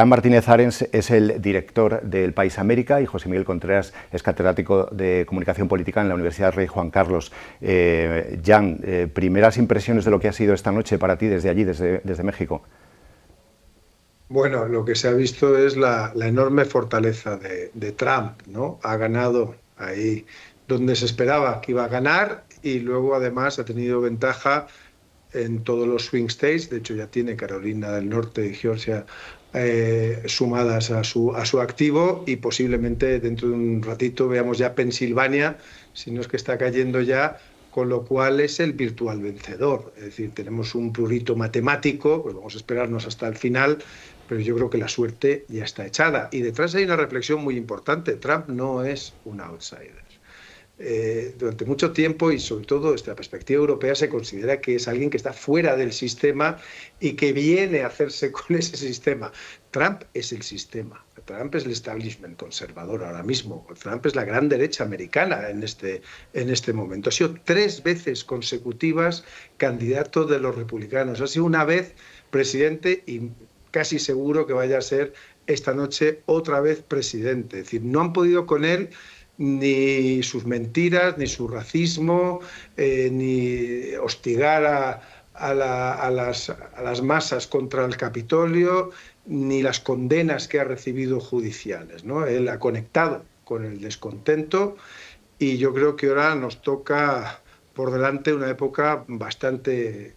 Jan Martínez Arens es el director del País América y José Miguel Contreras es catedrático de Comunicación Política en la Universidad Rey Juan Carlos. Jan, primeras impresiones de lo que ha sido esta noche para ti desde allí, desde México. Bueno, lo que se ha visto es la enorme fortaleza de Trump, ¿no? Ha ganado ahí donde se esperaba que iba a ganar y luego además ha tenido ventaja en todos los swing states. De hecho ya tiene Carolina del Norte y Georgia sumadas a su activo, y posiblemente dentro de un ratito veamos ya Pensilvania, si no es que está cayendo ya, con lo cual es el virtual vencedor. Es decir, tenemos un prurito matemático, pues vamos a esperarnos hasta el final, pero yo creo que la suerte ya está echada. Y detrás hay una reflexión muy importante: Trump no es un outsider. Durante mucho tiempo, y sobre todo desde la perspectiva europea, se considera que es alguien que está fuera del sistema y que viene a hacerse con ese sistema. Trump es el sistema. Trump es el establishment conservador ahora mismo. Trump es la gran derecha americana en este momento. Ha sido 3 veces consecutivas candidato de los republicanos. Ha sido una vez presidente y casi seguro que vaya a ser esta noche otra vez presidente. Es decir, no han podido con él ni sus mentiras, ni su racismo, ni hostigar a las masas contra el Capitolio, ni las condenas que ha recibido judiciales, ¿no? Él ha conectado con el descontento, y yo creo que ahora nos toca por delante una época bastante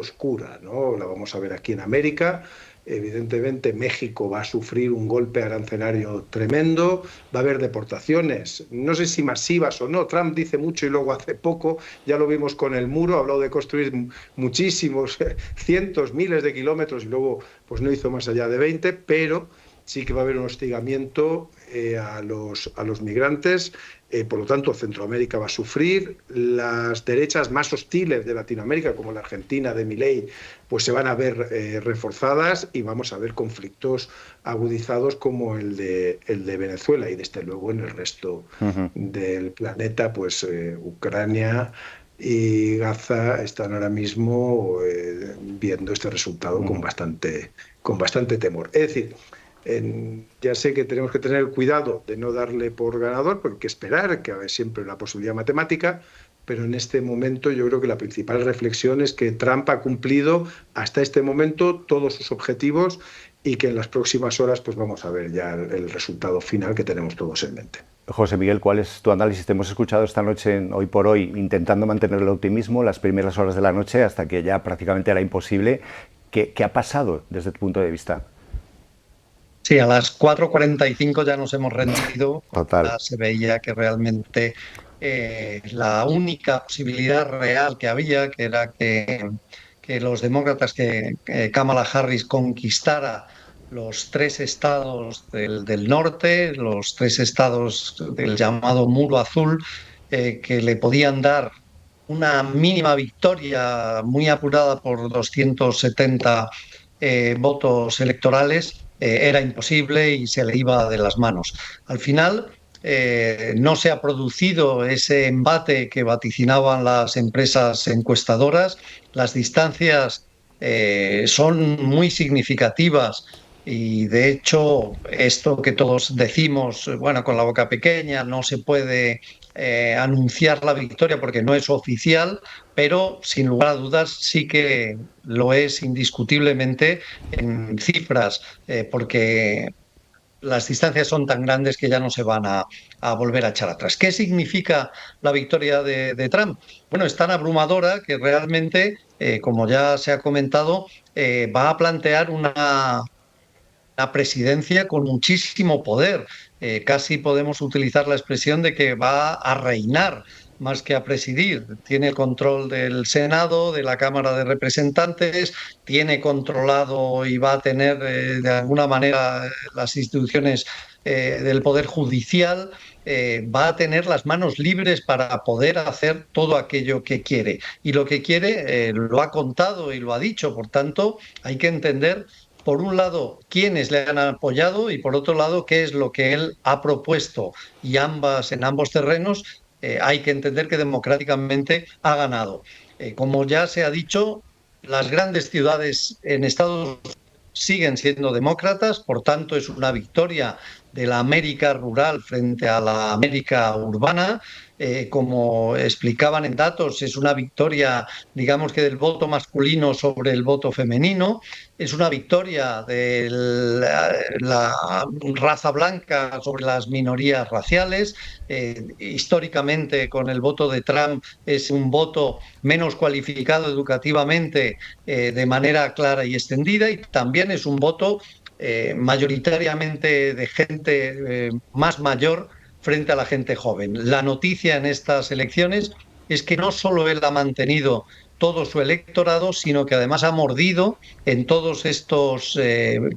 oscura, ¿no? La vamos a ver aquí en América. Evidentemente México va a sufrir un golpe arancelario tremendo, va a haber deportaciones, no sé si masivas o no. Trump dice mucho y luego hace poco, ya lo vimos con el muro, ha hablado de construir muchísimos, cientos, miles de kilómetros, y luego pues no hizo más allá de 20, pero sí que va a haber un hostigamiento a los migrantes. Por lo tanto, Centroamérica va a sufrir. Las derechas más hostiles de Latinoamérica, como la Argentina de Milei, pues se van a ver reforzadas, y vamos a ver conflictos agudizados como el de Venezuela, y desde luego en el resto del planeta, pues Ucrania y Gaza están ahora mismo viendo este resultado con bastante temor. Es decir, ya sé que tenemos que tener cuidado de no darle por ganador, porque hay que esperar, que hay siempre una posibilidad matemática, pero en este momento yo creo que la principal reflexión es que Trump ha cumplido hasta este momento todos sus objetivos, y que en las próximas horas pues vamos a ver ya el resultado final que tenemos todos en mente. José Miguel, ¿cuál es tu análisis? Te hemos escuchado esta noche, hoy por hoy, intentando mantener el optimismo las primeras horas de la noche, hasta que ya prácticamente era imposible. ¿Qué ha pasado desde tu punto de vista? Sí, a las 4:45 ya nos hemos rendido. Total. Ya se veía que realmente la única posibilidad real que había, que era que los demócratas, que Kamala Harris conquistara los 3 estados del norte, los 3 estados del llamado Muro Azul, que le podían dar una mínima victoria muy apurada por 270 votos electorales, era imposible y se le iba de las manos. Al final no se ha producido ese embate que vaticinaban las empresas encuestadoras. Las distancias son muy significativas, y de hecho esto que todos decimos, bueno, con la boca pequeña, no se puede anunciar la victoria porque no es oficial, pero sin lugar a dudas sí que lo es indiscutiblemente en cifras, porque las distancias son tan grandes que ya no se van a volver a echar atrás. ¿Qué significa la victoria de Trump? Bueno, es tan abrumadora que realmente, como ya se ha comentado, va a plantear una presidencia con muchísimo poder. Casi podemos utilizar la expresión de que va a reinar más que a presidir. Tiene el control del Senado, de la Cámara de Representantes, tiene controlado y va a tener de alguna manera las instituciones del Poder Judicial. Va a tener las manos libres para poder hacer todo aquello que quiere. Y lo que quiere lo ha contado y lo ha dicho. Por tanto, hay que entender, por un lado, quiénes le han apoyado, y por otro lado, qué es lo que él ha propuesto. Y en ambos terrenos hay que entender que democráticamente ha ganado. Como ya se ha dicho, las grandes ciudades en Estados Unidos siguen siendo demócratas, por tanto es una victoria de la América rural frente a la América urbana. Como explicaban en datos, es una victoria, digamos que del voto masculino sobre el voto femenino, es una victoria de la raza blanca sobre las minorías raciales. Históricamente, con el voto de Trump, es un voto menos cualificado educativamente de manera clara y extendida, y también es un voto mayoritariamente de gente más mayor frente a la gente joven. La noticia en estas elecciones es que no solo él ha mantenido todo su electorado, sino que además ha mordido en todos estos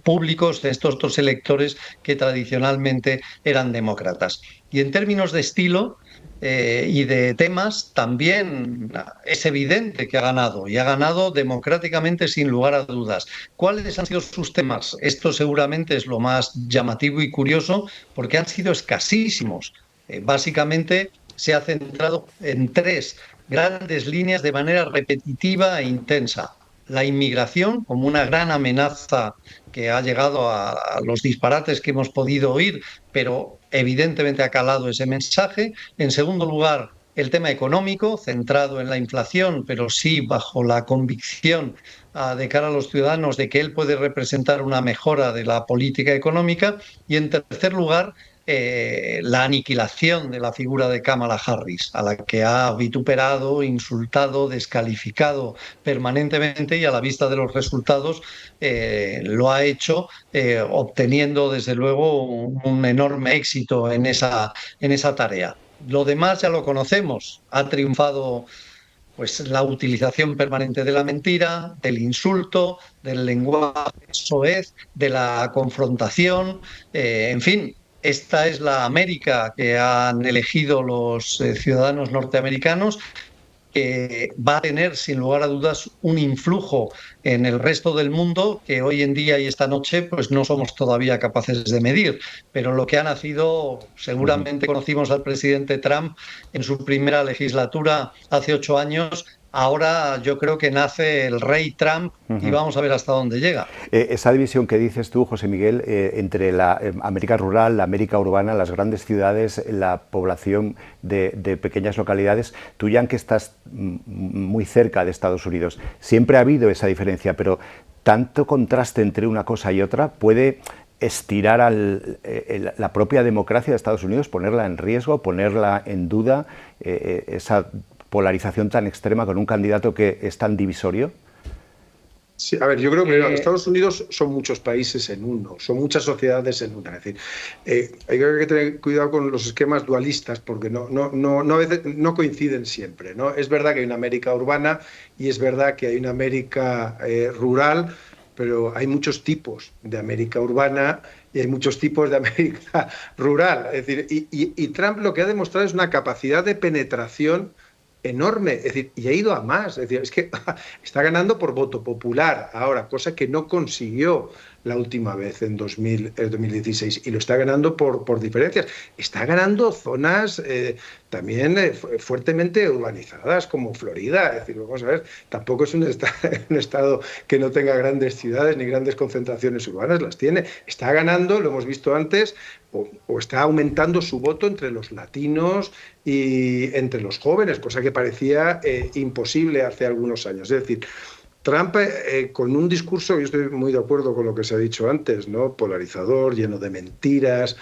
públicos, estos dos electores que tradicionalmente eran demócratas. Y en términos de estilo y de temas, también es evidente que ha ganado, y ha ganado democráticamente sin lugar a dudas. ¿Cuáles han sido sus temas? Esto seguramente es lo más llamativo y curioso, porque han sido escasísimos. Básicamente se ha centrado en tres grandes líneas de manera repetitiva e intensa. La inmigración como una gran amenaza que ha llegado a los disparates que hemos podido oír, pero evidentemente ha calado ese mensaje. En segundo lugar, el tema económico, centrado en la inflación, pero sí bajo la convicción de cara a los ciudadanos de que él puede representar una mejora de la política económica. Y en tercer lugar, la aniquilación de la figura de Kamala Harris, a la que ha vituperado, insultado, descalificado permanentemente, y a la vista de los resultados lo ha hecho obteniendo desde luego un enorme éxito en esa tarea. Lo demás ya lo conocemos. Ha triunfado pues la utilización permanente de la mentira, del insulto, del lenguaje soez, de la confrontación, en fin. Esta es la América que han elegido los ciudadanos norteamericanos, que va a tener sin lugar a dudas un influjo en el resto del mundo que hoy en día y esta noche pues no somos todavía capaces de medir. Pero lo que ha nacido, seguramente conocimos al presidente Trump en su primera legislatura hace 8 años. Ahora yo creo que nace el rey Trump y vamos a ver hasta dónde llega. Esa división que dices tú, José Miguel, entre la América rural, la América urbana, las grandes ciudades, la población de pequeñas localidades, tú, Jan, que estás muy cerca de Estados Unidos, siempre ha habido esa diferencia, pero tanto contraste entre una cosa y otra puede estirar la propia democracia de Estados Unidos, ponerla en riesgo, ponerla en duda, esa polarización tan extrema con un candidato que es tan divisorio. Sí, a ver, yo creo que Estados Unidos son muchos países en uno, son muchas sociedades en una. Es decir, hay que tener cuidado con los esquemas dualistas porque a veces no coinciden siempre, ¿no? Es verdad que hay una América urbana y es verdad que hay una América rural, pero hay muchos tipos de América urbana y hay muchos tipos de América rural. Es decir, y Trump lo que ha demostrado es una capacidad de penetración enorme, es decir, y ha ido a más, es decir, es que está ganando por voto popular ahora, cosa que no consiguió la última vez en 2016, y lo está ganando por diferencias. Está ganando zonas también fuertemente urbanizadas, como Florida. Es decir, vamos a ver, tampoco es un estado que no tenga grandes ciudades ni grandes concentraciones urbanas, las tiene. Está ganando, lo hemos visto antes, o está aumentando su voto entre los latinos y entre los jóvenes, cosa que parecía imposible hace algunos años. Es decir, Trump, con un discurso, yo estoy muy de acuerdo con lo que se ha dicho antes, ¿no? Polarizador, lleno de mentiras,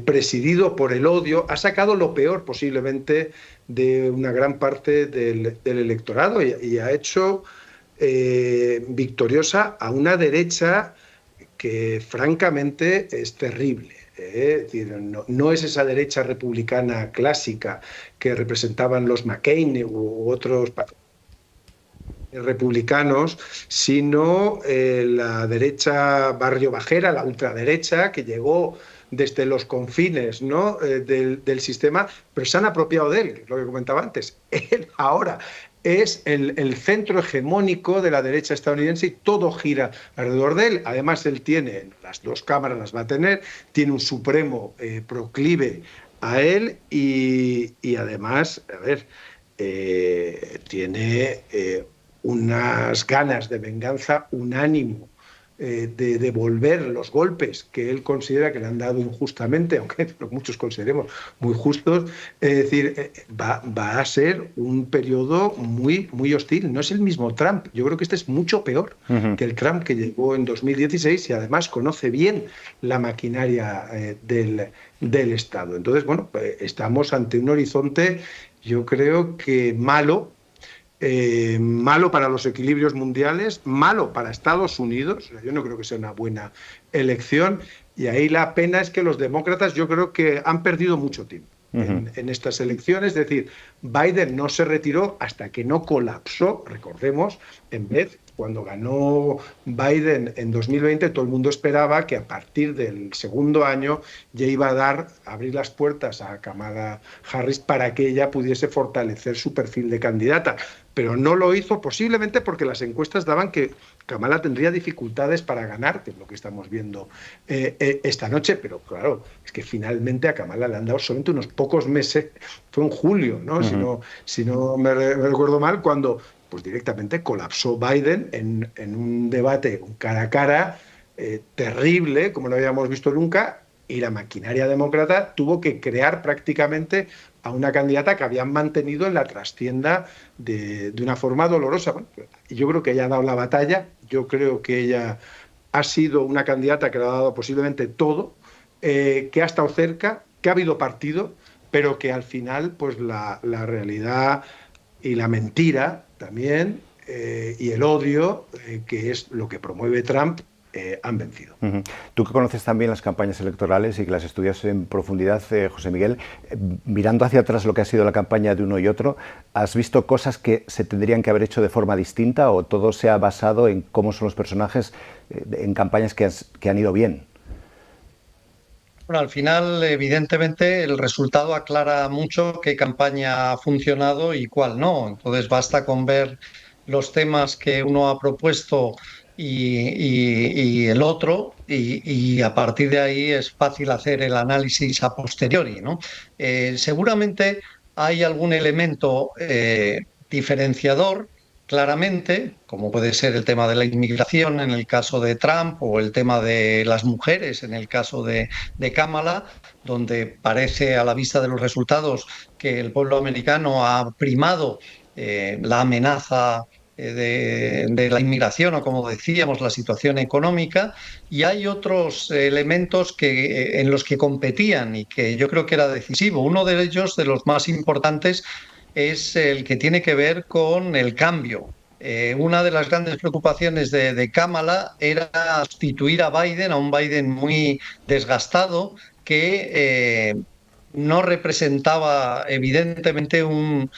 presidido por el odio, ha sacado lo peor posiblemente de una gran parte del electorado y ha hecho victoriosa a una derecha que francamente es terrible. Es decir, no es esa derecha republicana clásica que representaban los McCain u otros republicanos, sino la derecha barrio bajera, la ultraderecha, que llegó desde los confines, ¿no? del sistema, pero se han apropiado de él, lo que comentaba antes. Él ahora es el centro hegemónico de la derecha estadounidense y todo gira alrededor de él. Además, él tiene, las dos cámaras las va a tener, tiene un supremo proclive a él y además, a ver, tiene unas ganas de venganza, un ánimo de devolver los golpes que él considera que le han dado injustamente, aunque muchos consideremos muy justos. Es decir, va a ser un periodo muy, muy hostil. No es el mismo Trump. Yo creo que este es mucho peor que el Trump que llegó en 2016 y además conoce bien la maquinaria del Estado. Entonces, bueno, estamos ante un horizonte, yo creo que malo para los equilibrios mundiales, malo para Estados Unidos. Yo no creo que sea una buena elección, y ahí la pena es que los demócratas yo creo que han perdido mucho tiempo en estas elecciones. Es decir, Biden no se retiró hasta que no colapsó, recordemos, en vez, cuando ganó Biden en 2020, todo el mundo esperaba que a partir del segundo año ya iba a abrir las puertas a Kamala Harris para que ella pudiese fortalecer su perfil de candidata. Pero no lo hizo, posiblemente porque las encuestas daban que Kamala tendría dificultades para ganar, que es lo que estamos viendo esta noche. Pero claro, es que finalmente a Kamala le han dado solamente unos pocos meses, fue en julio, ¿no? Si no me recuerdo mal, cuando pues directamente colapsó Biden en un debate cara a cara terrible, como no habíamos visto nunca, y la maquinaria demócrata tuvo que crear prácticamente a una candidata que habían mantenido en la trastienda de una forma dolorosa. Bueno, yo creo que ella ha dado la batalla, yo creo que ella ha sido una candidata que le ha dado posiblemente todo, que ha estado cerca, que ha habido partido, pero que al final pues la realidad y la mentira también, y el odio, que es lo que promueve Trump, han vencido. Tú que conoces también las campañas electorales y que las estudias en profundidad, José Miguel, mirando hacia atrás lo que ha sido la campaña de uno y otro, ¿has visto cosas que se tendrían que haber hecho de forma distinta, o todo se ha basado en cómo son los personajes en campañas que han ido bien? Bueno, al final, evidentemente, el resultado aclara mucho qué campaña ha funcionado y cuál no. Entonces, basta con ver los temas que uno ha propuesto y el otro, y a partir de ahí es fácil hacer el análisis a posteriori, ¿no? Seguramente hay algún elemento diferenciador, claramente, como puede ser el tema de la inmigración en el caso de Trump, o el tema de las mujeres en el caso de Kamala, donde parece, a la vista de los resultados, que el pueblo americano ha primado la amenaza de la inmigración, o, como decíamos, la situación económica. Y hay otros elementos en los que competían y que yo creo que era decisivo. Uno de ellos, de los más importantes, es el que tiene que ver con el cambio. Una de las grandes preocupaciones de Kamala era sustituir a Biden, a un Biden muy desgastado, que no representaba evidentemente un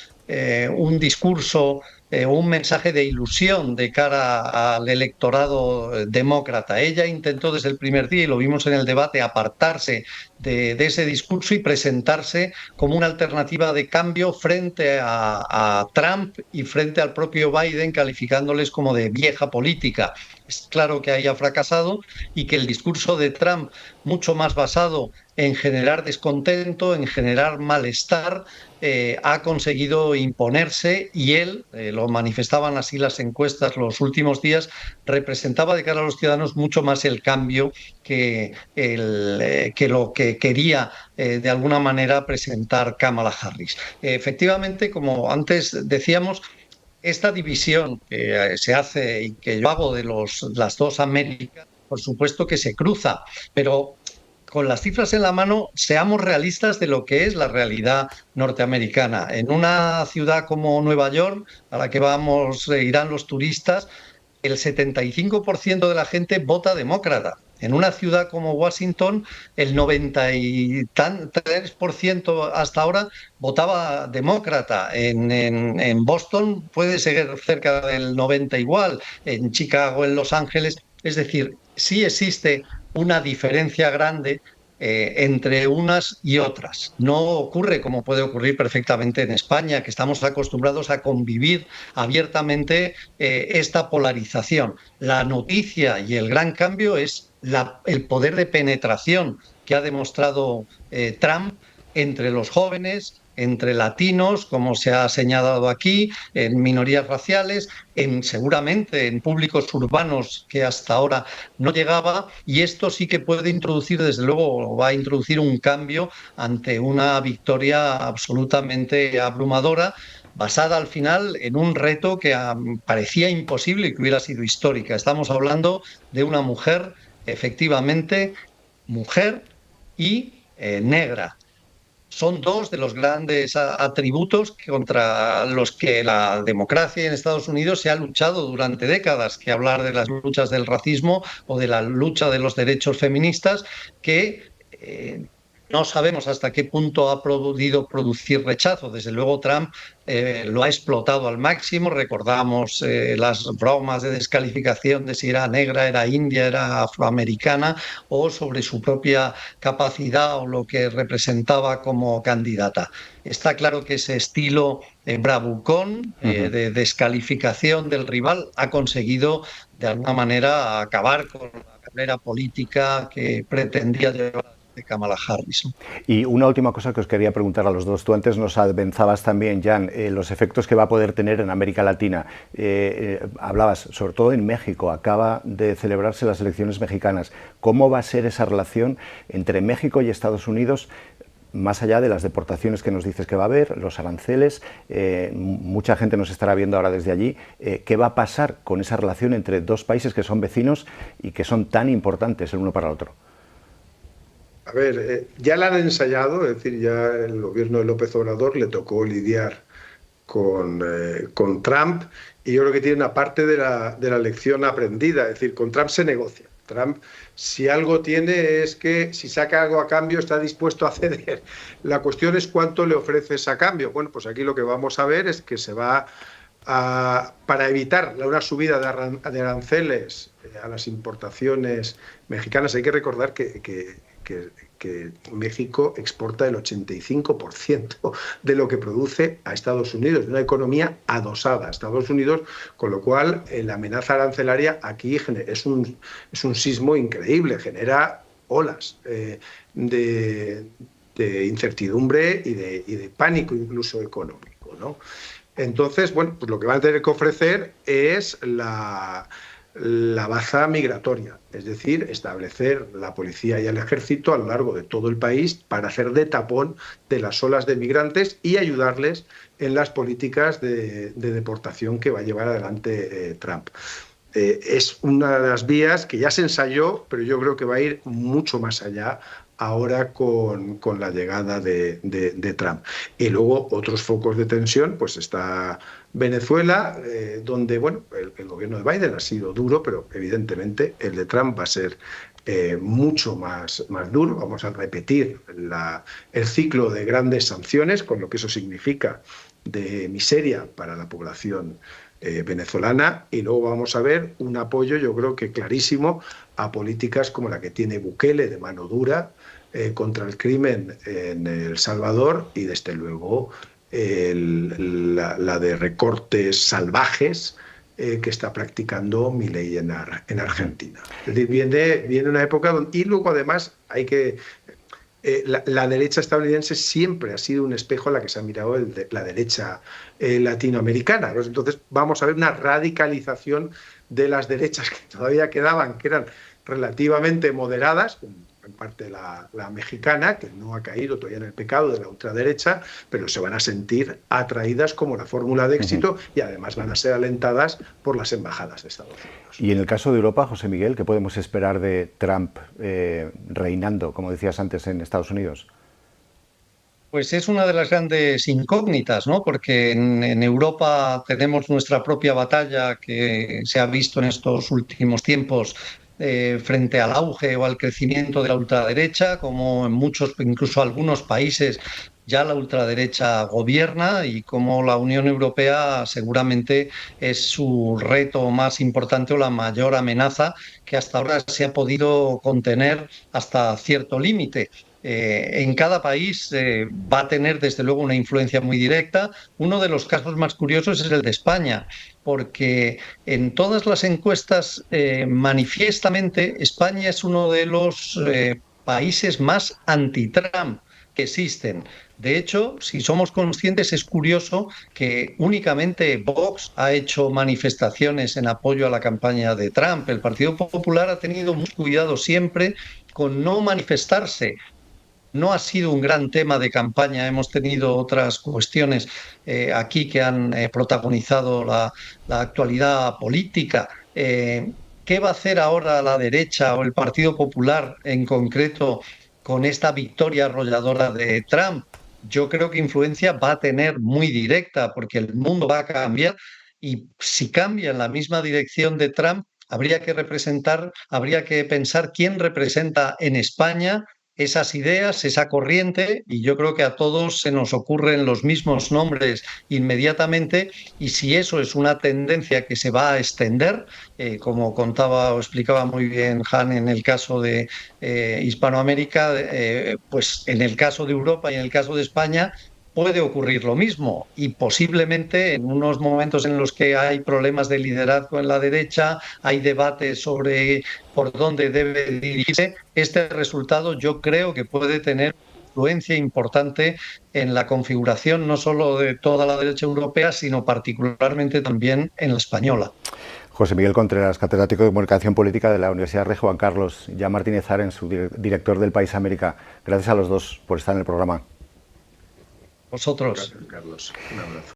discurso, un mensaje de ilusión de cara al electorado demócrata. Ella intentó desde el primer día, y lo vimos en el debate, apartarse de ese discurso y presentarse como una alternativa de cambio frente a Trump y frente al propio Biden, calificándoles como de vieja política. Es claro que haya fracasado, y que el discurso de Trump, mucho más basado en generar descontento, en generar malestar, ha conseguido imponerse, y él, lo manifestaban así las encuestas los últimos días, representaba de cara a los ciudadanos mucho más el cambio que lo que quería de alguna manera presentar Kamala Harris. Efectivamente, como antes decíamos, esta división que se hace y que yo hago de las dos Américas, por supuesto que se cruza, pero con las cifras en la mano, seamos realistas de lo que es la realidad norteamericana. En una ciudad como Nueva York, a la que irán los turistas, el 75% de la gente vota demócrata. En una ciudad como Washington, el 93% hasta ahora votaba demócrata. En Boston puede ser cerca del 90% igual. En Chicago, en Los Ángeles. Es decir, sí existe una diferencia grande entre unas y otras. No ocurre como puede ocurrir perfectamente en España, que estamos acostumbrados a convivir abiertamente esta polarización. La noticia y el gran cambio es el poder de penetración que ha demostrado Trump entre los jóvenes, entre latinos, como se ha señalado aquí, en minorías raciales, seguramente en públicos urbanos que hasta ahora no llegaba, y esto sí que puede introducir, desde luego, va a introducir un cambio ante una victoria absolutamente abrumadora, basada al final en un reto que parecía imposible y que hubiera sido histórica. Estamos hablando de una mujer, efectivamente, mujer y negra. Son dos de los grandes atributos contra los que la democracia en Estados Unidos se ha luchado durante décadas, que hablar de las luchas del racismo o de la lucha de los derechos feministas, que no sabemos hasta qué punto ha podido producir rechazo. Desde luego Trump lo ha explotado al máximo. Recordamos las bromas de descalificación de si era negra, era india, era afroamericana, o sobre su propia capacidad o lo que representaba como candidata. Está claro que ese estilo bravucón de descalificación del rival ha conseguido de alguna manera acabar con la carrera política que pretendía llevar de Kamala Harris. Y una última cosa que os quería preguntar a los dos. Tú antes nos avanzabas también, Jan, los efectos que va a poder tener en América Latina. Hablabas, sobre todo en México, acaba de celebrarse las elecciones mexicanas. ¿Cómo va a ser esa relación entre México y Estados Unidos, más allá de las deportaciones que nos dices que va a haber, los aranceles? Mucha gente nos estará viendo ahora desde allí. ¿Qué va a pasar con esa relación entre dos países que son vecinos y que son tan importantes el uno para el otro? A ver, ya la han ensayado, es decir, ya el gobierno de López Obrador le tocó lidiar con Trump, y yo creo que tiene una parte de la lección aprendida. Es decir, con Trump se negocia. Trump, si algo tiene, es que si saca algo a cambio está dispuesto a ceder. La cuestión es cuánto le ofreces a cambio. Bueno, pues aquí lo que vamos a ver es que se va para evitar una subida de aranceles a las importaciones mexicanas. Hay que recordar que México exporta el 85% de lo que produce a Estados Unidos, una economía adosada a Estados Unidos, con lo cual la amenaza arancelaria aquí es un sismo increíble, genera olas de incertidumbre y de pánico incluso económico, ¿no? Entonces, bueno, pues lo que van a tener que ofrecer es la baza migratoria, es decir, establecer la policía y el ejército a lo largo de todo el país para hacer de tapón de las olas de migrantes y ayudarles en las políticas de deportación que va a llevar adelante Trump. Es una de las vías que ya se ensayó, pero yo creo que va a ir mucho más allá ahora con la llegada de Trump. Y luego otros focos de tensión, pues está Venezuela, donde bueno, el gobierno de Biden ha sido duro, pero evidentemente el de Trump va a ser mucho más duro. Vamos a repetir el ciclo de grandes sanciones, con lo que eso significa de miseria para la población venezolana, y luego vamos a ver un apoyo, yo creo que clarísimo, a políticas como la que tiene Bukele de mano dura contra el crimen en El Salvador, y desde luego la de recortes salvajes que está practicando Milei en Argentina. Es decir, viene una época donde, y luego además hay que la derecha estadounidense siempre ha sido un espejo a la que se ha mirado la derecha latinoamericana, ¿no? Entonces vamos a ver una radicalización de las derechas que todavía quedaban, que eran relativamente moderadas, en parte la mexicana, que no ha caído todavía en el pecado de la ultraderecha, pero se van a sentir atraídas como la fórmula de éxito, y además van a ser alentadas por las embajadas de Estados Unidos. Y en el caso de Europa, José Miguel, ¿qué podemos esperar de Trump reinando, como decías antes, en Estados Unidos? Pues es una de las grandes incógnitas, ¿no? Porque en Europa tenemos nuestra propia batalla que se ha visto en estos últimos tiempos frente al auge o al crecimiento de la ultraderecha, como en muchos, incluso algunos países, ya la ultraderecha gobierna, y como la Unión Europea seguramente es su reto más importante o la mayor amenaza, que hasta ahora se ha podido contener hasta cierto límite. En cada país va a tener desde luego una influencia muy directa. Uno de los casos más curiosos es el de España, porque en todas las encuestas manifiestamente España es uno de los países más anti-Trump. que existen. De hecho, si somos conscientes, es curioso que únicamente Vox ha hecho manifestaciones en apoyo a la campaña de Trump. El Partido Popular ha tenido mucho cuidado siempre con no manifestarse. No ha sido un gran tema de campaña, hemos tenido otras cuestiones aquí que han protagonizado la actualidad política. ¿Qué va a hacer ahora la derecha o el Partido Popular en concreto con esta victoria arrolladora de Trump? Yo creo que influencia va a tener muy directa porque el mundo va a cambiar y si cambia en la misma dirección de Trump, habría que pensar quién representa en España esas ideas, esa corriente, y yo creo que a todos se nos ocurren los mismos nombres inmediatamente, y si eso es una tendencia que se va a extender, como contaba o explicaba muy bien Han en el caso de Hispanoamérica, pues en el caso de Europa y en el caso de España, puede ocurrir lo mismo y posiblemente en unos momentos en los que hay problemas de liderazgo en la derecha, hay debates sobre por dónde debe dirigirse, este resultado yo creo que puede tener influencia importante en la configuración no solo de toda la derecha europea, sino particularmente también en la española. José Miguel Contreras, catedrático de Comunicación Política de la Universidad Rey Juan Carlos, Jan Martínez Aren, su director del País América. Gracias a los dos por estar en el programa. Vosotros. Gracias, Carlos. Un abrazo.